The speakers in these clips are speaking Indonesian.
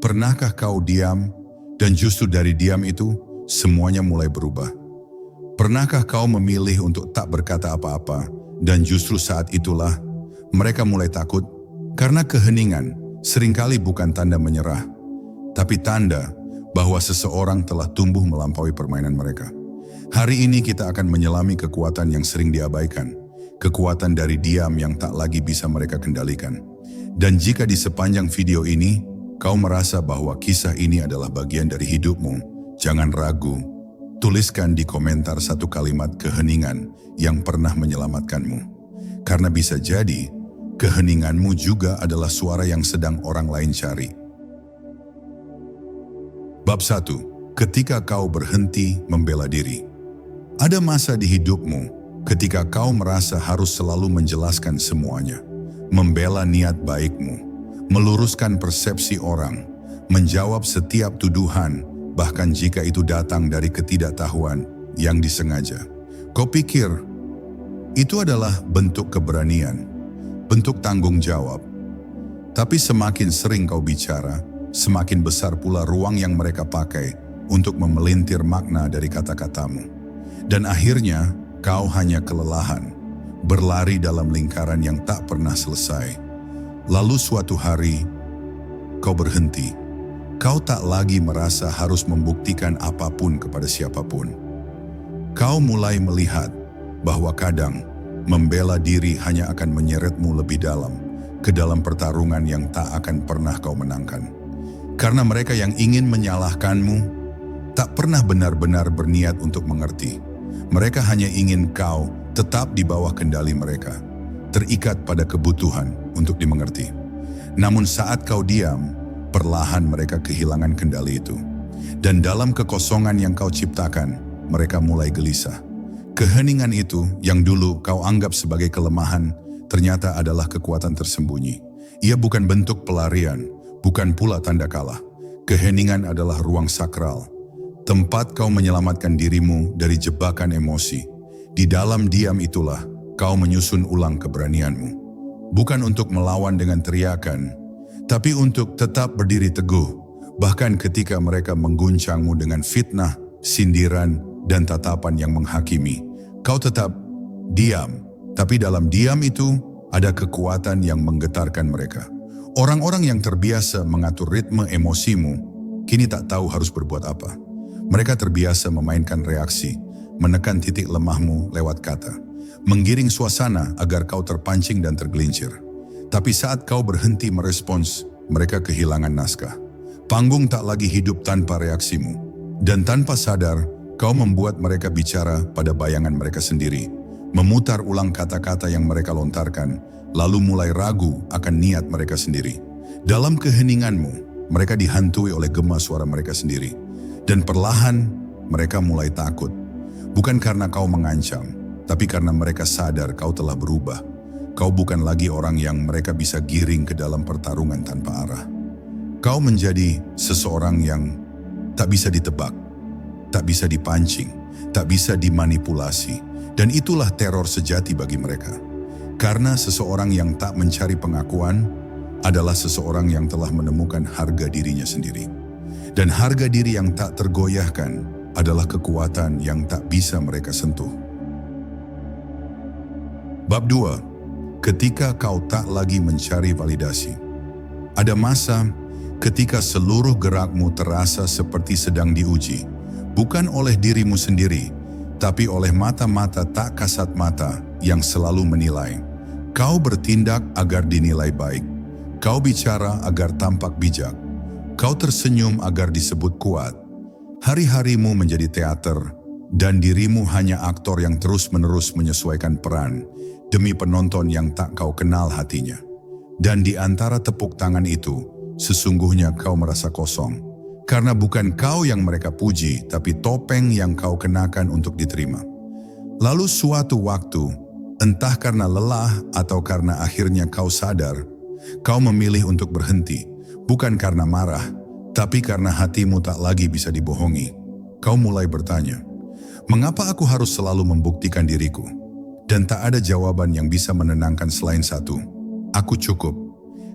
Pernahkah kau diam dan justru dari diam itu semuanya mulai berubah? Pernahkah kau memilih untuk tak berkata apa-apa dan justru saat itulah mereka mulai takut? Karena keheningan seringkali bukan tanda menyerah, tapi tanda bahwa seseorang telah tumbuh melampaui permainan mereka. Hari ini kita akan menyelami kekuatan yang sering diabaikan, kekuatan dari diam yang tak lagi bisa mereka kendalikan. Dan jika di sepanjang video ini, kau merasa bahwa kisah ini adalah bagian dari hidupmu, jangan ragu. Tuliskan di komentar satu kalimat keheningan yang pernah menyelamatkanmu. Karena bisa jadi, keheninganmu juga adalah suara yang sedang orang lain cari. Bab 1. Ketika kau berhenti membela diri. Ada masa di hidupmu ketika kau merasa harus selalu menjelaskan semuanya, membela niat baikmu, meluruskan persepsi orang, menjawab setiap tuduhan, bahkan jika itu datang dari ketidaktahuan yang disengaja. Kau pikir itu adalah bentuk keberanian, bentuk tanggung jawab. Tapi semakin sering kau bicara, semakin besar pula ruang yang mereka pakai untuk memelintir makna dari kata-katamu. Dan akhirnya, kau hanya kelelahan, berlari dalam lingkaran yang tak pernah selesai. Lalu suatu hari, kau berhenti. Kau tak lagi merasa harus membuktikan apapun kepada siapapun. Kau mulai melihat bahwa kadang membela diri hanya akan menyeretmu lebih dalam, ke dalam pertarungan yang tak akan pernah kau menangkan. Karena mereka yang ingin menyalahkanmu tak pernah benar-benar berniat untuk mengerti. Mereka hanya ingin kau tetap di bawah kendali mereka, terikat pada kebutuhan untuk dimengerti. Namun saat kau diam, perlahan mereka kehilangan kendali itu. Dan dalam kekosongan yang kau ciptakan, mereka mulai gelisah. Keheningan itu yang dulu kau anggap sebagai kelemahan, ternyata adalah kekuatan tersembunyi. Ia bukan bentuk pelarian, bukan pula tanda kalah. Keheningan adalah ruang sakral, tempat kau menyelamatkan dirimu dari jebakan emosi. Di dalam diam itulah kau menyusun ulang keberanianmu. Bukan untuk melawan dengan teriakan, tapi untuk tetap berdiri teguh. Bahkan ketika mereka mengguncangmu dengan fitnah, sindiran, dan tatapan yang menghakimi, kau tetap diam. Tapi dalam diam itu ada kekuatan yang menggetarkan mereka. Orang-orang yang terbiasa mengatur ritme emosimu, kini tak tahu harus berbuat apa. Mereka terbiasa memainkan reaksi, menekan titik lemahmu lewat kata, menggiring suasana agar kau terpancing dan tergelincir. Tapi saat kau berhenti merespons, mereka kehilangan naskah. Panggung tak lagi hidup tanpa reaksimu. Dan tanpa sadar, kau membuat mereka bicara pada bayangan mereka sendiri, memutar ulang kata-kata yang mereka lontarkan, lalu mulai ragu akan niat mereka sendiri. Dalam keheninganmu, mereka dihantui oleh gema suara mereka sendiri. Dan perlahan, mereka mulai takut. Bukan karena kau mengancam, tapi karena mereka sadar kau telah berubah. Kau bukan lagi orang yang mereka bisa giring ke dalam pertarungan tanpa arah. Kau menjadi seseorang yang tak bisa ditebak, tak bisa dipancing, tak bisa dimanipulasi. Dan itulah teror sejati bagi mereka. Karena seseorang yang tak mencari pengakuan adalah seseorang yang telah menemukan harga dirinya sendiri. Dan harga diri yang tak tergoyahkan adalah kekuatan yang tak bisa mereka sentuh. Bab 2. Ketika kau tak lagi mencari validasi. Ada masa ketika seluruh gerakmu terasa seperti sedang diuji, bukan oleh dirimu sendiri, tapi oleh mata-mata tak kasat mata yang selalu menilai. Kau bertindak agar dinilai baik. Kau bicara agar tampak bijak. Kau tersenyum agar disebut kuat. Hari-harimu menjadi teater, dan dirimu hanya aktor yang terus-menerus menyesuaikan peran demi penonton yang tak kau kenal hatinya. Dan di antara tepuk tangan itu, sesungguhnya kau merasa kosong. Karena bukan kau yang mereka puji, tapi topeng yang kau kenakan untuk diterima. Lalu suatu waktu, entah karena lelah atau karena akhirnya kau sadar, kau memilih untuk berhenti. Bukan karena marah, tapi karena hatimu tak lagi bisa dibohongi. Kau mulai bertanya, mengapa aku harus selalu membuktikan diriku? Dan tak ada jawaban yang bisa menenangkan selain satu, aku cukup.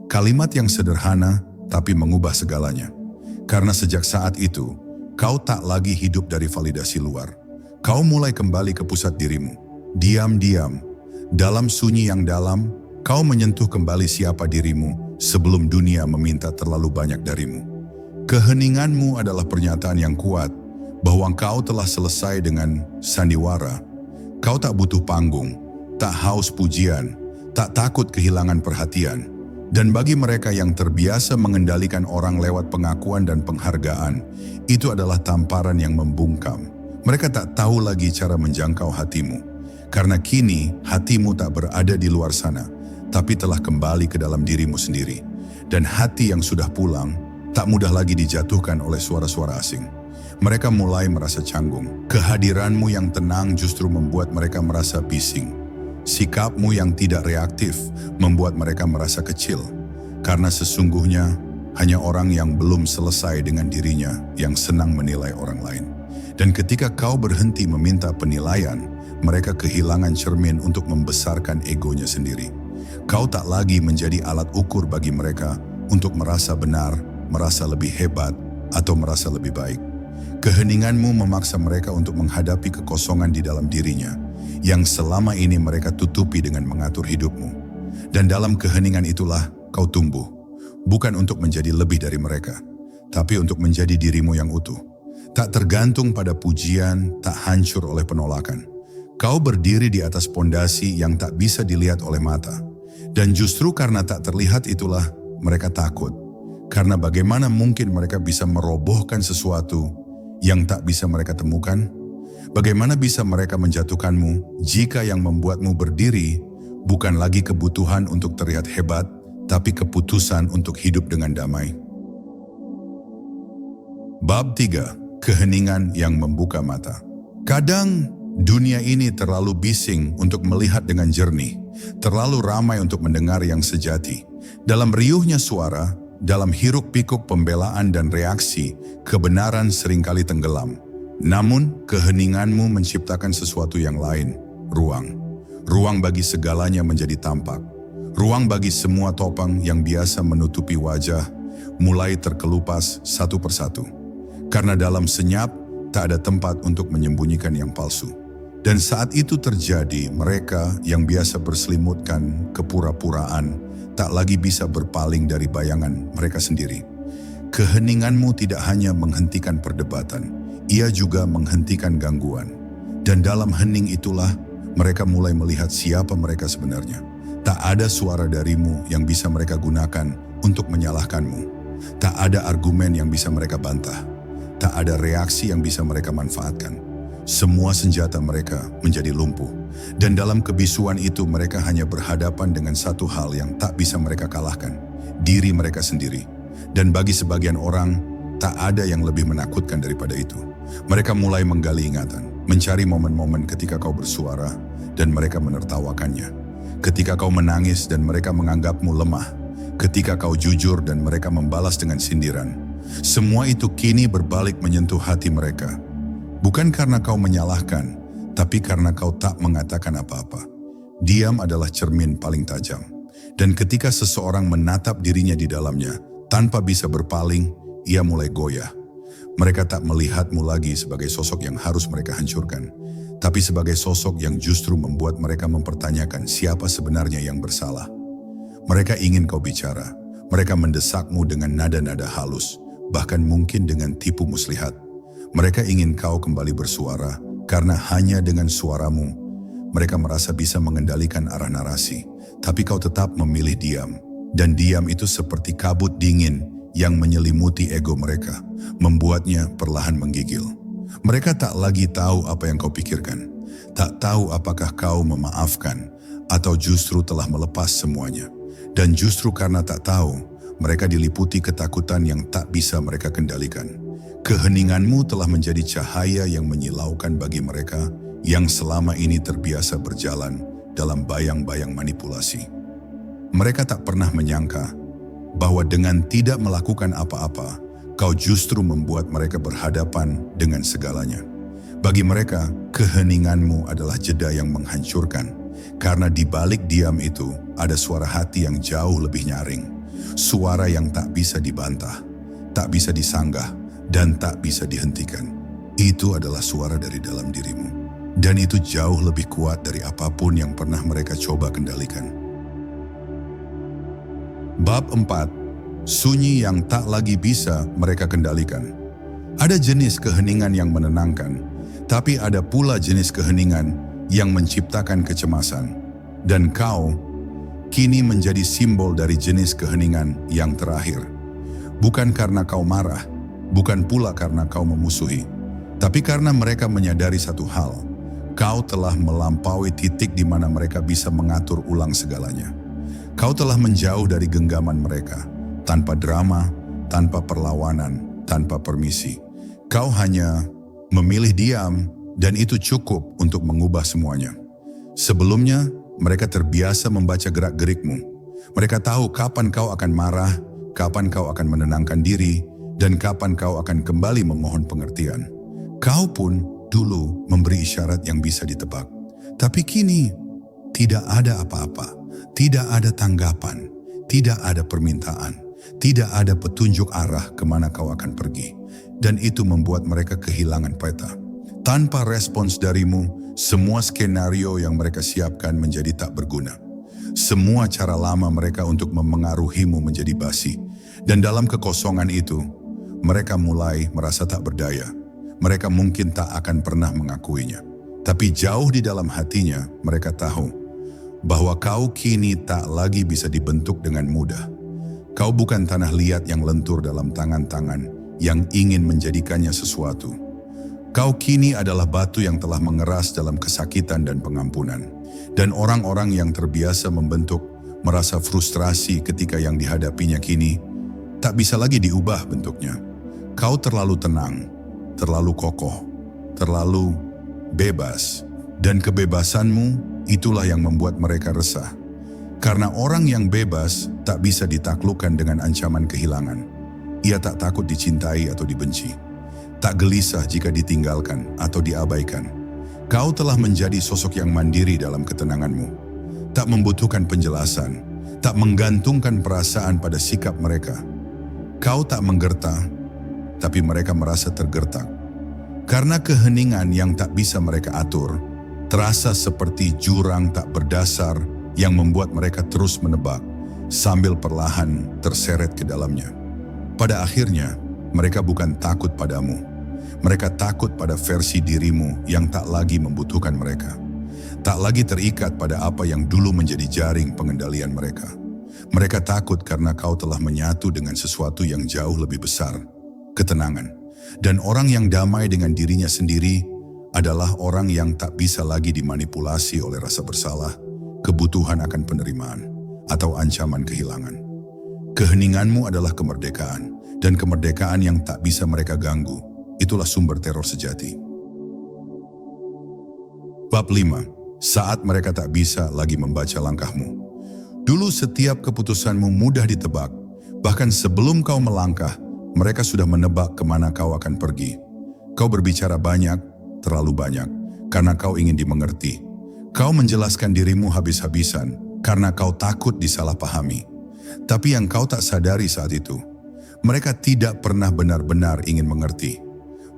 Kalimat yang sederhana, tapi mengubah segalanya. Karena sejak saat itu, kau tak lagi hidup dari validasi luar. Kau mulai kembali ke pusat dirimu. Diam-diam, dalam sunyi yang dalam, kau menyentuh kembali siapa dirimu sebelum dunia meminta terlalu banyak darimu. Keheninganmu adalah pernyataan yang kuat bahwa kau telah selesai dengan sandiwara. Kau tak butuh panggung, tak haus pujian, tak takut kehilangan perhatian. Dan bagi mereka yang terbiasa mengendalikan orang lewat pengakuan dan penghargaan, itu adalah tamparan yang membungkam. Mereka tak tahu lagi cara menjangkau hatimu. Karena kini hatimu tak berada di luar sana, tapi telah kembali ke dalam dirimu sendiri. Dan hati yang sudah pulang, tak mudah lagi dijatuhkan oleh suara-suara asing. Mereka mulai merasa canggung. Kehadiranmu yang tenang justru membuat mereka merasa bising. Sikapmu yang tidak reaktif membuat mereka merasa kecil, karena sesungguhnya hanya orang yang belum selesai dengan dirinya yang senang menilai orang lain. Dan ketika kau berhenti meminta penilaian, mereka kehilangan cermin untuk membesarkan egonya sendiri. Kau tak lagi menjadi alat ukur bagi mereka untuk merasa benar, merasa lebih hebat, atau merasa lebih baik. Keheninganmu memaksa mereka untuk menghadapi kekosongan di dalam dirinya, yang selama ini mereka tutupi dengan mengatur hidupmu. Dan dalam keheningan itulah kau tumbuh, bukan untuk menjadi lebih dari mereka, tapi untuk menjadi dirimu yang utuh. Tak tergantung pada pujian, tak hancur oleh penolakan. Kau berdiri di atas pondasi yang tak bisa dilihat oleh mata. Dan justru karena tak terlihat itulah mereka takut. Karena bagaimana mungkin mereka bisa merobohkan sesuatu yang tak bisa mereka temukan? Bagaimana bisa mereka menjatuhkanmu jika yang membuatmu berdiri bukan lagi kebutuhan untuk terlihat hebat, tapi keputusan untuk hidup dengan damai? Bab 3. Keheningan yang membuka mata. Kadang dunia ini terlalu bising untuk melihat dengan jernih, terlalu ramai untuk mendengar yang sejati. Dalam riuhnya suara, dalam hiruk-pikuk pembelaan dan reaksi, kebenaran seringkali tenggelam. Namun, keheninganmu menciptakan sesuatu yang lain, ruang. Ruang bagi segalanya menjadi tampak. Ruang bagi semua topeng yang biasa menutupi wajah, mulai terkelupas satu persatu. Karena dalam senyap, tak ada tempat untuk menyembunyikan yang palsu. Dan saat itu terjadi, mereka yang biasa berselimutkan kepura-puraan, tak lagi bisa berpaling dari bayangan mereka sendiri. Keheninganmu tidak hanya menghentikan perdebatan, ia juga menghentikan gangguan. Dan dalam hening itulah mereka mulai melihat siapa mereka sebenarnya. Tak ada suara darimu yang bisa mereka gunakan untuk menyalahkanmu. Tak ada argumen yang bisa mereka bantah. Tak ada reaksi yang bisa mereka manfaatkan. Semua senjata mereka menjadi lumpuh. Dan dalam kebisuan itu mereka hanya berhadapan dengan satu hal yang tak bisa mereka kalahkan, diri mereka sendiri. Dan bagi sebagian orang, tak ada yang lebih menakutkan daripada itu. Mereka mulai menggali ingatan, mencari momen-momen ketika kau bersuara dan mereka menertawakannya. Ketika kau menangis dan mereka menganggapmu lemah. Ketika kau jujur dan mereka membalas dengan sindiran. Semua itu kini berbalik menyentuh hati mereka. Bukan karena kau menyalahkan, tapi karena kau tak mengatakan apa-apa. Diam adalah cermin paling tajam. Dan ketika seseorang menatap dirinya di dalamnya, tanpa bisa berpaling, ia mulai goyah. Mereka tak melihatmu lagi sebagai sosok yang harus mereka hancurkan, tapi sebagai sosok yang justru membuat mereka mempertanyakan siapa sebenarnya yang bersalah. Mereka ingin kau bicara, mereka mendesakmu dengan nada-nada halus, bahkan mungkin dengan tipu muslihat. Mereka ingin kau kembali bersuara, karena hanya dengan suaramu, mereka merasa bisa mengendalikan arah narasi. Tapi kau tetap memilih diam, dan diam itu seperti kabut dingin yang menyelimuti ego mereka, membuatnya perlahan menggigil. Mereka tak lagi tahu apa yang kau pikirkan, tak tahu apakah kau memaafkan, atau justru telah melepas semuanya. Dan justru karena tak tahu, mereka diliputi ketakutan yang tak bisa mereka kendalikan. Keheninganmu telah menjadi cahaya yang menyilaukan bagi mereka yang selama ini terbiasa berjalan dalam bayang-bayang manipulasi. Mereka tak pernah menyangka bahwa dengan tidak melakukan apa-apa, kau justru membuat mereka berhadapan dengan segalanya. Bagi mereka, keheninganmu adalah jeda yang menghancurkan, karena di balik diam itu ada suara hati yang jauh lebih nyaring, suara yang tak bisa dibantah, tak bisa disanggah, dan tak bisa dihentikan. Itu adalah suara dari dalam dirimu. Dan itu jauh lebih kuat dari apapun yang pernah mereka coba kendalikan. Bab 4. Sunyi yang tak lagi bisa mereka kendalikan. Ada jenis keheningan yang menenangkan, tapi ada pula jenis keheningan yang menciptakan kecemasan. Dan kau kini menjadi simbol dari jenis keheningan yang terakhir. Bukan karena kau marah, bukan pula karena kau memusuhi, tapi karena mereka menyadari satu hal. Kau telah melampaui titik di mana mereka bisa mengatur ulang segalanya. Kau telah menjauh dari genggaman mereka, tanpa drama, tanpa perlawanan, tanpa permisi. Kau hanya memilih diam, dan itu cukup untuk mengubah semuanya. Sebelumnya, mereka terbiasa membaca gerak-gerikmu. Mereka tahu kapan kau akan marah, kapan kau akan menenangkan diri, dan kapan kau akan kembali memohon pengertian. Kau pun dulu memberi isyarat yang bisa ditebak. Tapi kini, tidak ada apa-apa, tidak ada tanggapan, tidak ada permintaan, tidak ada petunjuk arah kemana kau akan pergi. Dan itu membuat mereka kehilangan peta. Tanpa respons darimu, semua skenario yang mereka siapkan menjadi tak berguna. Semua cara lama mereka untuk memengaruhimu menjadi basi. Dan dalam kekosongan itu, mereka mulai merasa tak berdaya. Mereka mungkin tak akan pernah mengakuinya. Tapi jauh di dalam hatinya, mereka tahu bahwa kau kini tak lagi bisa dibentuk dengan mudah. Kau bukan tanah liat yang lentur dalam tangan-tangan yang ingin menjadikannya sesuatu. Kau kini adalah batu yang telah mengeras dalam kesakitan dan pengampunan. Dan orang-orang yang terbiasa membentuk merasa frustrasi ketika yang dihadapinya kini tak bisa lagi diubah bentuknya. Kau terlalu tenang, terlalu kokoh, terlalu bebas. Dan kebebasanmu itulah yang membuat mereka resah. Karena orang yang bebas tak bisa ditaklukkan dengan ancaman kehilangan. Ia tak takut dicintai atau dibenci. Tak gelisah jika ditinggalkan atau diabaikan. Kau telah menjadi sosok yang mandiri dalam ketenanganmu. Tak membutuhkan penjelasan, tak menggantungkan perasaan pada sikap mereka. Kau tak menggerta, tapi mereka merasa tergertak. Karena keheningan yang tak bisa mereka atur, terasa seperti jurang tak berdasar yang membuat mereka terus menebak, sambil perlahan terseret ke dalamnya. Pada akhirnya, mereka bukan takut padamu. Mereka takut pada versi dirimu yang tak lagi membutuhkan mereka. Tak lagi terikat pada apa yang dulu menjadi jaring pengendalian mereka. Mereka takut karena kau telah menyatu dengan sesuatu yang jauh lebih besar, ketenangan. Dan orang yang damai dengan dirinya sendiri adalah orang yang tak bisa lagi dimanipulasi oleh rasa bersalah, kebutuhan akan penerimaan, atau ancaman kehilangan. Keheninganmu adalah kemerdekaan, dan kemerdekaan yang tak bisa mereka ganggu, itulah sumber teror sejati. Bab 5. Saat mereka tak bisa lagi membaca langkahmu. Dulu setiap keputusanmu mudah ditebak, bahkan sebelum kau melangkah, mereka sudah menebak kemana kau akan pergi. Kau berbicara banyak, terlalu banyak, karena kau ingin dimengerti. Kau menjelaskan dirimu habis-habisan, karena kau takut disalahpahami. Tapi yang kau tak sadari saat itu, mereka tidak pernah benar-benar ingin mengerti.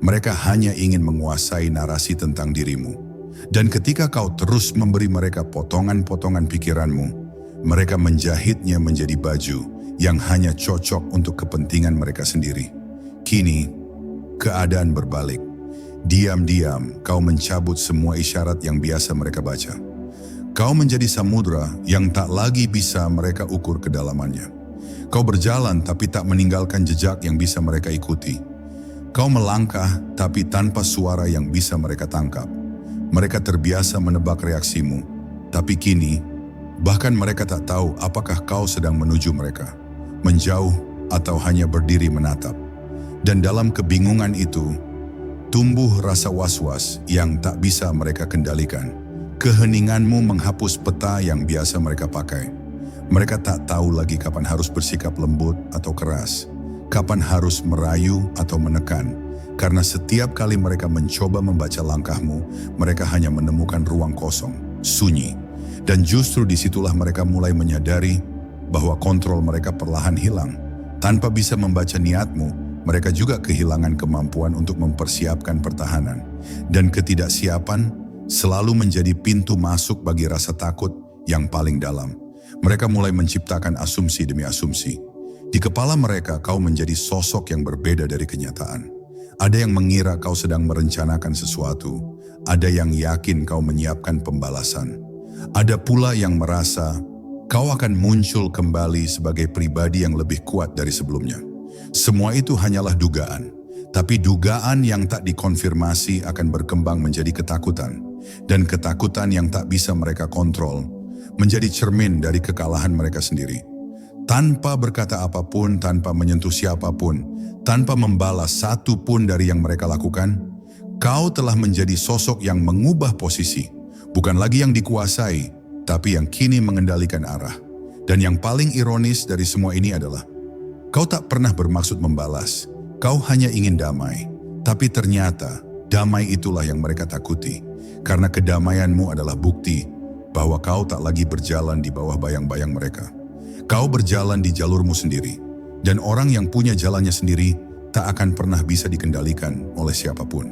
Mereka hanya ingin menguasai narasi tentang dirimu. Dan ketika kau terus memberi mereka potongan-potongan pikiranmu, mereka menjahitnya menjadi baju yang hanya cocok untuk kepentingan mereka sendiri. Kini, keadaan berbalik. Diam-diam kau mencabut semua isyarat yang biasa mereka baca. Kau menjadi samudra yang tak lagi bisa mereka ukur kedalamannya. Kau berjalan tapi tak meninggalkan jejak yang bisa mereka ikuti. Kau melangkah tapi tanpa suara yang bisa mereka tangkap. Mereka terbiasa menebak reaksimu, tapi kini, bahkan mereka tak tahu apakah kau sedang menuju mereka, menjauh atau hanya berdiri menatap. Dan dalam kebingungan itu, tumbuh rasa was-was yang tak bisa mereka kendalikan. Keheninganmu menghapus peta yang biasa mereka pakai. Mereka tak tahu lagi kapan harus bersikap lembut atau keras, kapan harus merayu atau menekan. Karena setiap kali mereka mencoba membaca langkahmu, mereka hanya menemukan ruang kosong, sunyi. Dan justru disitulah mereka mulai menyadari bahwa kontrol mereka perlahan hilang. Tanpa bisa membaca niatmu, mereka juga kehilangan kemampuan untuk mempersiapkan pertahanan. Dan ketidaksiapan selalu menjadi pintu masuk bagi rasa takut yang paling dalam. Mereka mulai menciptakan asumsi demi asumsi. Di kepala mereka kau menjadi sosok yang berbeda dari kenyataan. Ada yang mengira kau sedang merencanakan sesuatu. Ada yang yakin kau menyiapkan pembalasan. Ada pula yang merasa kau akan muncul kembali sebagai pribadi yang lebih kuat dari sebelumnya. Semua itu hanyalah dugaan. Tapi dugaan yang tak dikonfirmasi akan berkembang menjadi ketakutan. Dan ketakutan yang tak bisa mereka kontrol menjadi cermin dari kekalahan mereka sendiri. Tanpa berkata apapun, tanpa menyentuh siapapun, tanpa membalas satu pun dari yang mereka lakukan, kau telah menjadi sosok yang mengubah posisi. Bukan lagi yang dikuasai, tapi yang kini mengendalikan arah. Dan yang paling ironis dari semua ini adalah, kau tak pernah bermaksud membalas. Kau hanya ingin damai. Tapi ternyata, damai itulah yang mereka takuti. Karena kedamaianmu adalah bukti bahwa kau tak lagi berjalan di bawah bayang-bayang mereka. Kau berjalan di jalurmu sendiri. Dan orang yang punya jalannya sendiri tak akan pernah bisa dikendalikan oleh siapapun.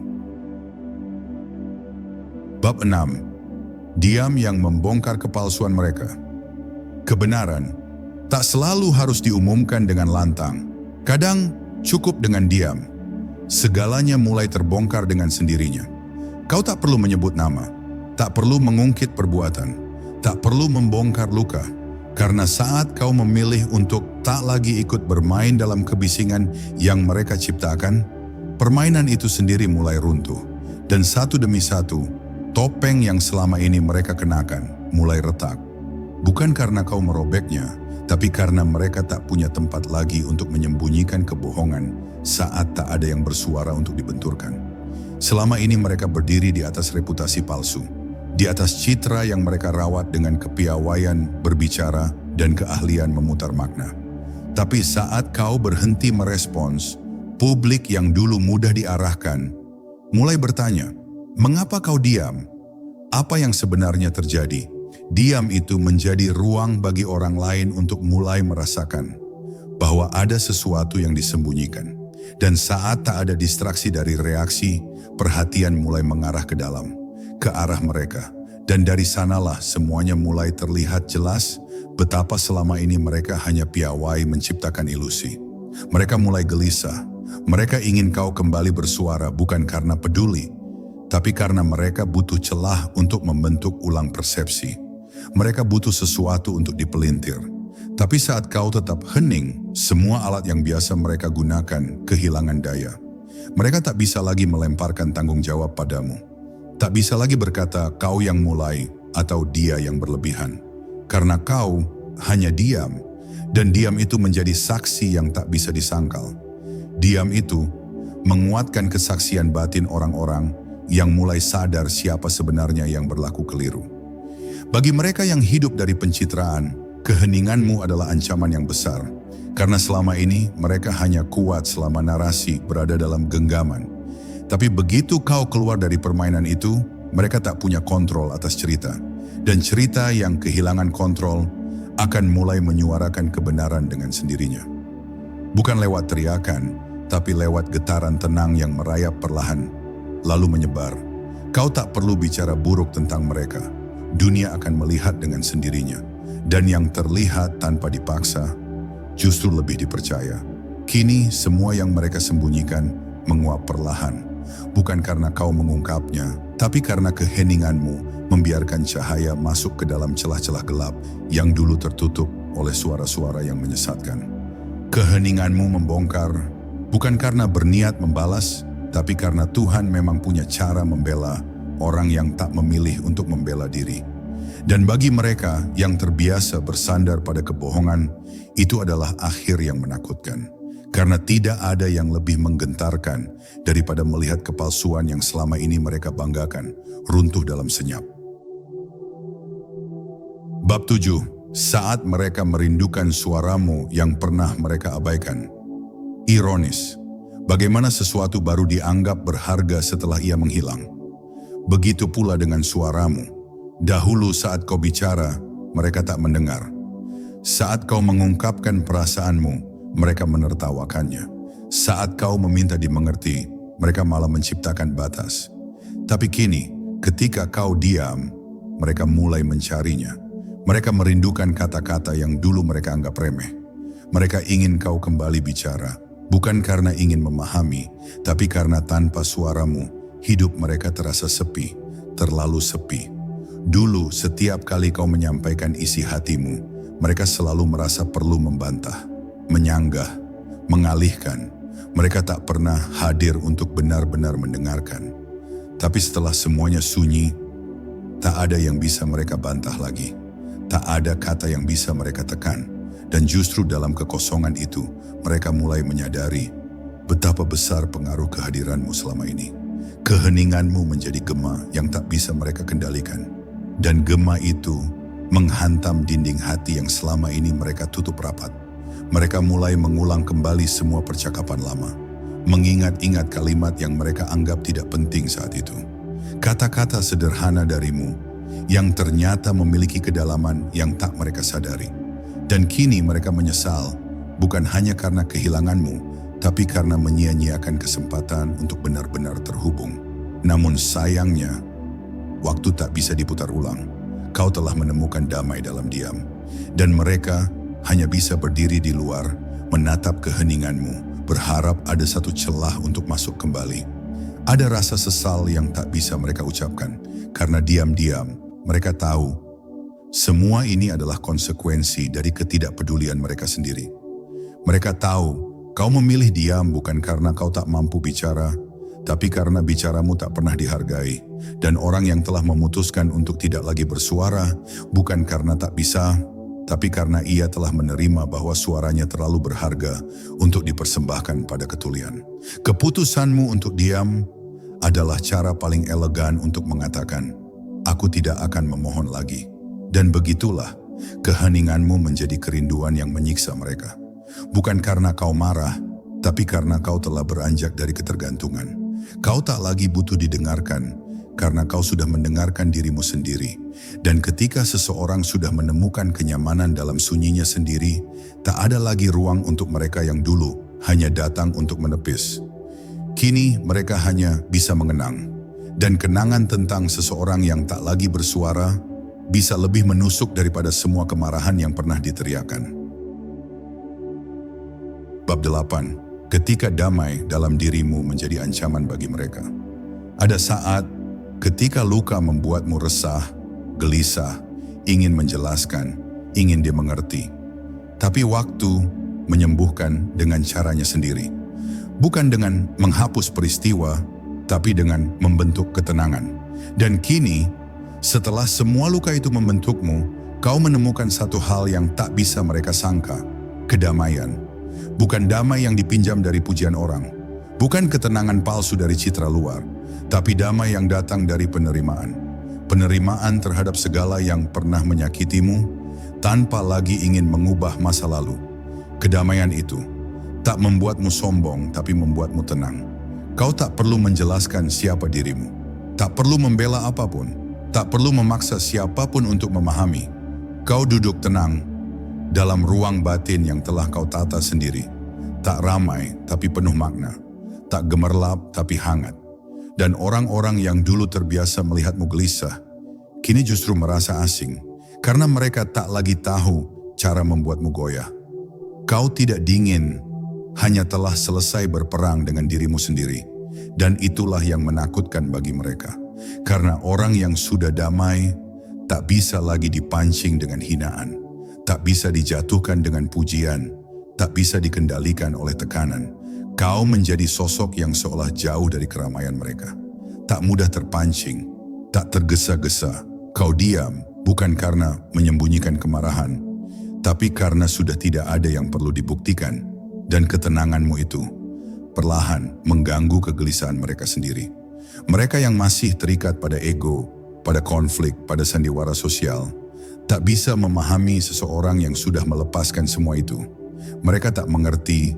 Bab 6. Diam yang membongkar kepalsuan mereka. Kebenaran tak selalu harus diumumkan dengan lantang. Kadang cukup dengan diam. Segalanya mulai terbongkar dengan sendirinya. Kau tak perlu menyebut nama, tak perlu mengungkit perbuatan, tak perlu membongkar luka. Karena saat kau memilih untuk tak lagi ikut bermain dalam kebisingan yang mereka ciptakan, permainan itu sendiri mulai runtuh. Dan satu demi satu, topeng yang selama ini mereka kenakan mulai retak. Bukan karena kau merobeknya, tapi karena mereka tak punya tempat lagi untuk menyembunyikan kebohongan saat tak ada yang bersuara untuk dibenturkan. Selama ini mereka berdiri di atas reputasi palsu, di atas citra yang mereka rawat dengan kepiawaian berbicara dan keahlian memutar makna. Tapi saat kau berhenti merespons, publik yang dulu mudah diarahkan mulai bertanya, mengapa kau diam? Apa yang sebenarnya terjadi? Diam itu menjadi ruang bagi orang lain untuk mulai merasakan bahwa ada sesuatu yang disembunyikan. Dan saat tak ada distraksi dari reaksi, perhatian mulai mengarah ke dalam, ke arah mereka. Dan dari sanalah semuanya mulai terlihat jelas betapa selama ini mereka hanya piawai menciptakan ilusi. Mereka mulai gelisah. Mereka ingin kau kembali bersuara bukan karena peduli, tapi karena mereka butuh celah untuk membentuk ulang persepsi. Mereka butuh sesuatu untuk dipelintir. Tapi saat kau tetap hening, semua alat yang biasa mereka gunakan kehilangan daya. Mereka tak bisa lagi melemparkan tanggung jawab padamu. Tak bisa lagi berkata kau yang mulai atau dia yang berlebihan. Karena kau hanya diam, dan diam itu menjadi saksi yang tak bisa disangkal. Diam itu menguatkan kesaksian batin orang-orang yang mulai sadar siapa sebenarnya yang berlaku keliru. Bagi mereka yang hidup dari pencitraan, keheninganmu adalah ancaman yang besar. Karena selama ini mereka hanya kuat selama narasi berada dalam genggaman. Tapi begitu kau keluar dari permainan itu, mereka tak punya kontrol atas cerita. Dan cerita yang kehilangan kontrol akan mulai menyuarakan kebenaran dengan sendirinya. Bukan lewat teriakan, tapi lewat getaran tenang yang merayap perlahan, lalu menyebar. Kau tak perlu bicara buruk tentang mereka. Dunia akan melihat dengan sendirinya. Dan yang terlihat tanpa dipaksa, justru lebih dipercaya. Kini semua yang mereka sembunyikan menguap perlahan. Bukan karena kau mengungkapnya, tapi karena keheninganmu membiarkan cahaya masuk ke dalam celah-celah gelap yang dulu tertutup oleh suara-suara yang menyesatkan. Keheninganmu membongkar, bukan karena berniat membalas, tapi karena Tuhan memang punya cara membela orang yang tak memilih untuk membela diri. Dan bagi mereka yang terbiasa bersandar pada kebohongan, itu adalah akhir yang menakutkan. Karena tidak ada yang lebih menggentarkan daripada melihat kepalsuan yang selama ini mereka banggakan runtuh dalam senyap. Bab 7. Saat mereka merindukan suaramu yang pernah mereka abaikan. Ironis, bagaimana sesuatu baru dianggap berharga setelah ia menghilang. Begitu pula dengan suaramu. Dahulu saat kau bicara, mereka tak mendengar. Saat kau mengungkapkan perasaanmu, mereka menertawakannya. Saat kau meminta dimengerti, mereka malah menciptakan batas. Tapi kini, ketika kau diam, mereka mulai mencarinya. Mereka merindukan kata-kata yang dulu mereka anggap remeh. Mereka ingin kau kembali bicara, bukan karena ingin memahami, tapi karena tanpa suaramu, hidup mereka terasa sepi, terlalu sepi. Dulu, setiap kali kau menyampaikan isi hatimu, mereka selalu merasa perlu membantah, menyanggah, mengalihkan. Mereka tak pernah hadir untuk benar-benar mendengarkan. Tapi setelah semuanya sunyi, tak ada yang bisa mereka bantah lagi. Tak ada kata yang bisa mereka tekan. Dan justru dalam kekosongan itu, mereka mulai menyadari betapa besar pengaruh kehadiranmu selama ini. Keheninganmu menjadi gema yang tak bisa mereka kendalikan. Dan gema itu menghantam dinding hati yang selama ini mereka tutup rapat. Mereka mulai mengulang kembali semua percakapan lama, mengingat-ingat kalimat yang mereka anggap tidak penting saat itu. Kata-kata sederhana darimu yang ternyata memiliki kedalaman yang tak mereka sadari. Dan kini mereka menyesal, bukan hanya karena kehilanganmu, tapi karena menyia-nyiakan kesempatan untuk benar-benar terhubung. Namun sayangnya, waktu tak bisa diputar ulang. Kau telah menemukan damai dalam diam, dan mereka hanya bisa berdiri di luar, menatap keheninganmu, berharap ada satu celah untuk masuk kembali. Ada rasa sesal yang tak bisa mereka ucapkan, karena diam-diam mereka tahu semua ini adalah konsekuensi dari ketidakpedulian mereka sendiri. Mereka tahu kau memilih diam bukan karena kau tak mampu bicara, tapi karena bicaramu tak pernah dihargai. Dan orang yang telah memutuskan untuk tidak lagi bersuara, bukan karena tak bisa, tapi karena ia telah menerima bahwa suaranya terlalu berharga untuk dipersembahkan pada ketulian. Keputusanmu untuk diam adalah cara paling elegan untuk mengatakan, aku tidak akan memohon lagi. Dan begitulah, keheninganmu menjadi kerinduan yang menyiksa mereka. Bukan karena kau marah, tapi karena kau telah beranjak dari ketergantungan. Kau tak lagi butuh didengarkan, karena kau sudah mendengarkan dirimu sendiri. Dan ketika seseorang sudah menemukan kenyamanan dalam sunyinya sendiri, tak ada lagi ruang untuk mereka yang dulu hanya datang untuk menepis. Kini mereka hanya bisa mengenang. Dan kenangan tentang seseorang yang tak lagi bersuara bisa lebih menusuk daripada semua kemarahan yang pernah diteriakan. Bab 8. Ketika damai dalam dirimu menjadi ancaman bagi mereka. Ada saat ketika luka membuatmu resah, gelisah, ingin menjelaskan, ingin dimengerti. Tapi waktu menyembuhkan dengan caranya sendiri. Bukan dengan menghapus peristiwa, tapi dengan membentuk ketenangan. Dan kini, setelah semua luka itu membentukmu, kau menemukan satu hal yang tak bisa mereka sangka, kedamaian. Bukan damai yang dipinjam dari pujian orang, bukan ketenangan palsu dari citra luar, tapi damai yang datang dari penerimaan. Penerimaan terhadap segala yang pernah menyakitimu, tanpa lagi ingin mengubah masa lalu. Kedamaian itu tak membuatmu sombong, tapi membuatmu tenang. Kau tak perlu menjelaskan siapa dirimu, tak perlu membela apapun, tak perlu memaksa siapapun untuk memahami. Kau duduk tenang dalam ruang batin yang telah kau tata sendiri. Tak ramai, tapi penuh makna. Tak gemerlap, tapi hangat. Dan orang-orang yang dulu terbiasa melihatmu gelisah, kini justru merasa asing, karena mereka tak lagi tahu cara membuatmu goyah. Kau tidak dingin, hanya telah selesai berperang dengan dirimu sendiri. Dan itulah yang menakutkan bagi mereka. Karena orang yang sudah damai, tak bisa lagi dipancing dengan hinaan. Tak bisa dijatuhkan dengan pujian, tak bisa dikendalikan oleh tekanan. Kau menjadi sosok yang seolah jauh dari keramaian mereka. Tak mudah terpancing, tak tergesa-gesa. Kau diam bukan karena menyembunyikan kemarahan, tapi karena sudah tidak ada yang perlu dibuktikan. Dan ketenanganmu itu perlahan mengganggu kegelisahan mereka sendiri. Mereka yang masih terikat pada ego, pada konflik, pada sandiwara sosial, tak bisa memahami seseorang yang sudah melepaskan semua itu. Mereka tak mengerti,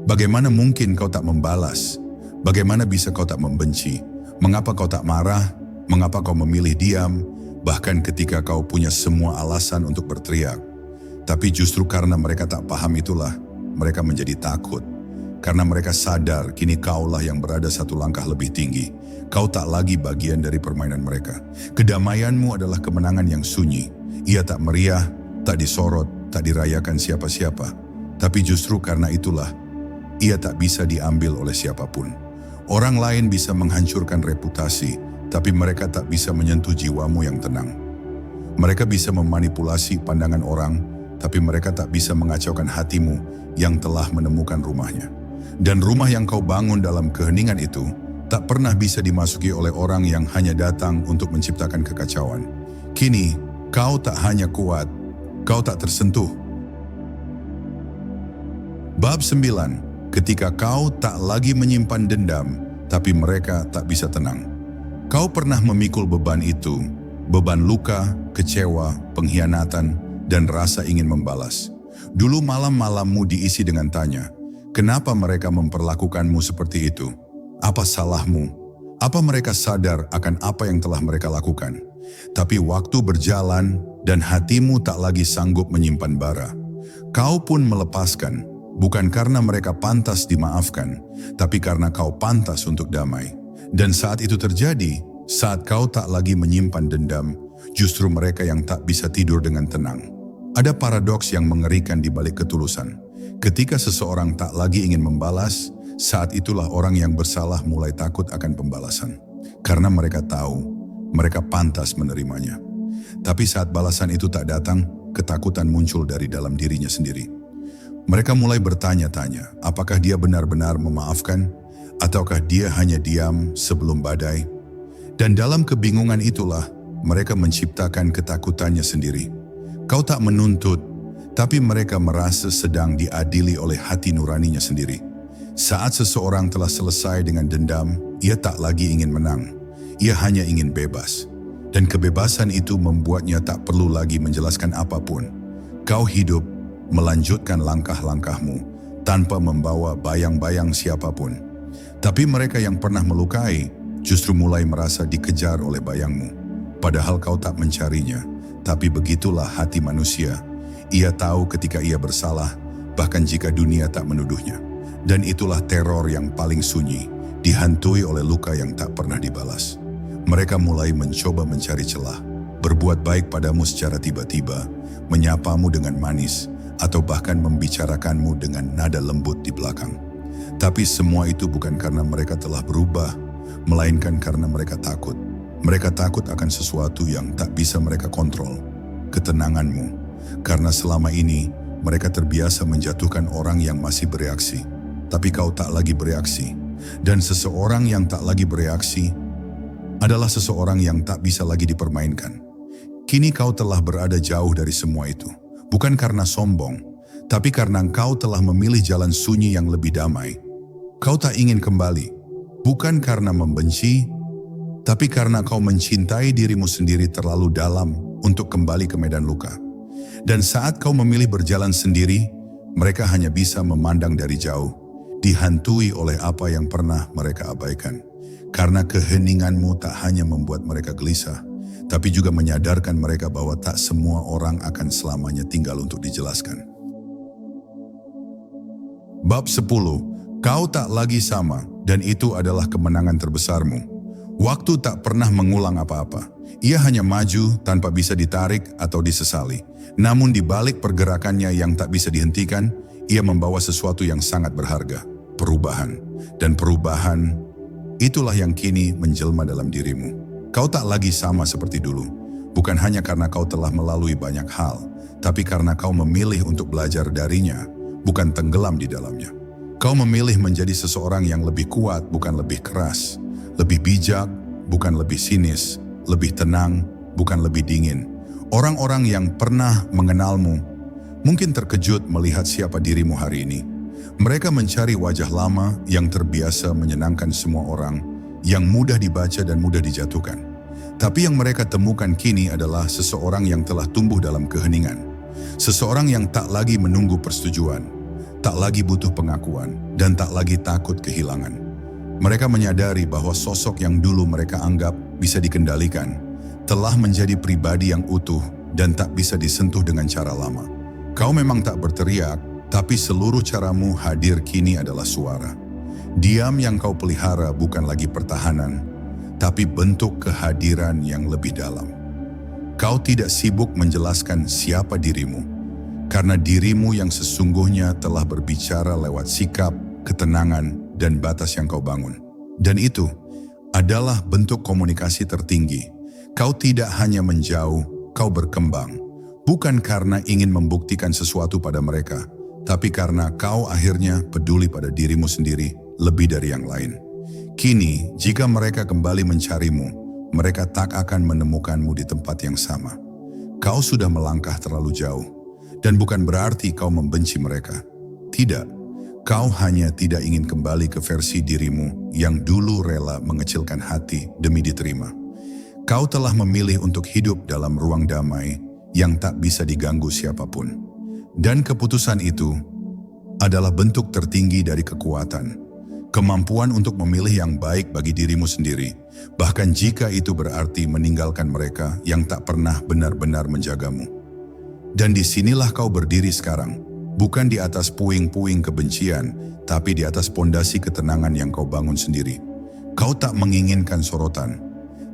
bagaimana mungkin kau tak membalas, bagaimana bisa kau tak membenci, mengapa kau tak marah, mengapa kau memilih diam, bahkan ketika kau punya semua alasan untuk berteriak. Tapi justru karena mereka tak paham itulah, mereka menjadi takut. karena mereka sadar kini kaulah yang berada satu langkah lebih tinggi. Kau tak lagi bagian dari permainan mereka. Kedamaianmu adalah kemenangan yang sunyi. Ia tak meriah, tak disorot, tak dirayakan siapa-siapa. Tapi justru karena itulah, ia tak bisa diambil oleh siapapun. Orang lain bisa menghancurkan reputasi, tapi mereka tak bisa menyentuh jiwamu yang tenang. Mereka bisa memanipulasi pandangan orang, tapi mereka tak bisa mengacaukan hatimu yang telah menemukan rumahnya. Dan rumah yang kau bangun dalam keheningan itu tak pernah bisa dimasuki oleh orang yang hanya datang untuk menciptakan kekacauan. Kini, kau tak hanya kuat, kau tak tersentuh. Bab 9. Ketika kau tak lagi menyimpan dendam, tapi mereka tak bisa tenang. Kau pernah memikul beban itu, beban luka, kecewa, pengkhianatan, dan rasa ingin membalas. Dulu malam-malammu diisi dengan tanya, kenapa mereka memperlakukanmu seperti itu? Apa salahmu? Apa mereka sadar akan apa yang telah mereka lakukan? Tapi waktu berjalan dan hatimu tak lagi sanggup menyimpan bara. Kau pun melepaskan, bukan karena mereka pantas dimaafkan, tapi karena kau pantas untuk damai. Dan saat itu terjadi, saat kau tak lagi menyimpan dendam, justru mereka yang tak bisa tidur dengan tenang. Ada paradoks yang mengerikan di balik ketulusan. Ketika seseorang tak lagi ingin membalas, saat itulah orang yang bersalah mulai takut akan pembalasan. Karena mereka tahu, mereka pantas menerimanya. Tapi saat balasan itu tak datang, ketakutan muncul dari dalam dirinya sendiri. Mereka mulai bertanya-tanya, apakah dia benar-benar memaafkan, ataukah dia hanya diam sebelum badai? Dan dalam kebingungan itulah, mereka menciptakan ketakutannya sendiri. Kau tak menuntut, tapi mereka merasa sedang diadili oleh hati nuraninya sendiri. Saat seseorang telah selesai dengan dendam, ia tak lagi ingin menang. Ia hanya ingin bebas. Dan kebebasan itu membuatnya tak perlu lagi menjelaskan apapun. Kau hidup, melanjutkan langkah-langkahmu, tanpa membawa bayang-bayang siapapun. Tapi mereka yang pernah melukai, justru mulai merasa dikejar oleh bayangmu. Padahal kau tak mencarinya. Tapi begitulah hati manusia. Ia tahu ketika ia bersalah, bahkan jika dunia tak menuduhnya. Dan itulah teror yang paling sunyi, dihantui oleh luka yang tak pernah dibalas. Mereka mulai mencoba mencari celah, berbuat baik padamu secara tiba-tiba, menyapamu dengan manis, atau bahkan membicarakanmu dengan nada lembut di belakang. Tapi semua itu bukan karena mereka telah berubah, melainkan karena mereka takut. Mereka takut akan sesuatu yang tak bisa mereka kontrol, ketenanganmu. Karena selama ini, mereka terbiasa menjatuhkan orang yang masih bereaksi. Tapi kau tak lagi bereaksi. Dan seseorang yang tak lagi bereaksi adalah seseorang yang tak bisa lagi dipermainkan. Kini kau telah berada jauh dari semua itu. Bukan karena sombong, tapi karena kau telah memilih jalan sunyi yang lebih damai. Kau tak ingin kembali, bukan karena membenci, tapi karena kau mencintai dirimu sendiri terlalu dalam untuk kembali ke medan luka. Dan saat kau memilih berjalan sendiri, mereka hanya bisa memandang dari jauh, dihantui oleh apa yang pernah mereka abaikan. Karena keheninganmu tak hanya membuat mereka gelisah, tapi juga menyadarkan mereka bahwa tak semua orang akan selamanya tinggal untuk dijelaskan. Bab 10. Kau tak lagi sama, dan itu adalah kemenangan terbesarmu. Waktu tak pernah mengulang apa-apa. Ia hanya maju tanpa bisa ditarik atau disesali. Namun di balik pergerakannya yang tak bisa dihentikan, ia membawa sesuatu yang sangat berharga, perubahan. Dan perubahan, itulah yang kini menjelma dalam dirimu. Kau tak lagi sama seperti dulu. Bukan hanya karena kau telah melalui banyak hal, tapi karena kau memilih untuk belajar darinya, bukan tenggelam di dalamnya. Kau memilih menjadi seseorang yang lebih kuat, bukan lebih keras. Lebih bijak, bukan lebih sinis. Lebih tenang, bukan lebih dingin. Orang-orang yang pernah mengenalmu mungkin terkejut melihat siapa dirimu hari ini. Mereka mencari wajah lama yang terbiasa menyenangkan semua orang, yang mudah dibaca dan mudah dijatuhkan. Tapi yang mereka temukan kini adalah seseorang yang telah tumbuh dalam keheningan. Seseorang yang tak lagi menunggu persetujuan, tak lagi butuh pengakuan, dan tak lagi takut kehilangan. Mereka menyadari bahwa sosok yang dulu mereka anggap bisa dikendalikan telah menjadi pribadi yang utuh dan tak bisa disentuh dengan cara lama. Kau memang tak berteriak, Tapi seluruh caramu hadir kini adalah suara. Diam yang kau pelihara bukan lagi pertahanan, tapi bentuk kehadiran yang lebih dalam. Kau tidak sibuk menjelaskan siapa dirimu, karena dirimu yang sesungguhnya telah berbicara lewat sikap, ketenangan, dan batas yang kau bangun. Dan itu adalah bentuk komunikasi tertinggi. Kau tidak hanya menjauh, kau berkembang. Bukan karena ingin membuktikan sesuatu pada mereka, tapi karena kau akhirnya peduli pada dirimu sendiri lebih dari yang lain. Kini, jika mereka kembali mencarimu, mereka tak akan menemukanmu di tempat yang sama. Kau sudah melangkah terlalu jauh, dan bukan berarti kau membenci mereka. Tidak, kau hanya tidak ingin kembali ke versi dirimu yang dulu rela mengecilkan hati demi diterima. Kau telah memilih untuk hidup dalam ruang damai yang tak bisa diganggu siapapun. Dan keputusan itu adalah bentuk tertinggi dari kekuatan. Kemampuan untuk memilih yang baik bagi dirimu sendiri, bahkan jika itu berarti meninggalkan mereka yang tak pernah benar-benar menjagamu. Dan disinilah kau berdiri sekarang, bukan di atas puing-puing kebencian, tapi di atas pondasi ketenangan yang kau bangun sendiri. Kau tak menginginkan sorotan,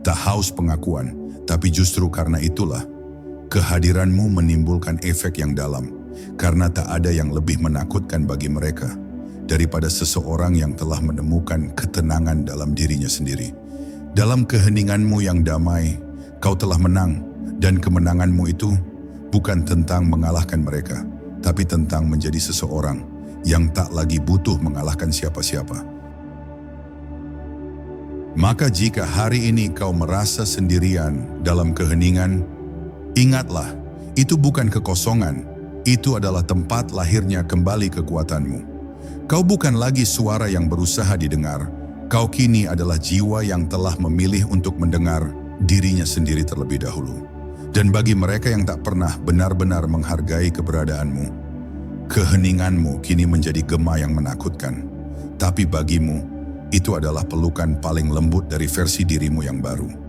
tak haus pengakuan, tapi justru karena itulah, kehadiranmu menimbulkan efek yang dalam, karena tak ada yang lebih menakutkan bagi mereka daripada seseorang yang telah menemukan ketenangan dalam dirinya sendiri. Dalam keheninganmu yang damai, kau telah menang, dan kemenanganmu itu bukan tentang mengalahkan mereka, tapi tentang menjadi seseorang yang tak lagi butuh mengalahkan siapa-siapa. Maka jika hari ini kau merasa sendirian dalam keheningan, ingatlah, itu bukan kekosongan, itu adalah tempat lahirnya kembali kekuatanmu. Kau bukan lagi suara yang berusaha didengar, kau kini adalah jiwa yang telah memilih untuk mendengar dirinya sendiri terlebih dahulu. Dan bagi mereka yang tak pernah benar-benar menghargai keberadaanmu, keheninganmu kini menjadi gema yang menakutkan. Tapi bagimu, itu adalah pelukan paling lembut dari versi dirimu yang baru.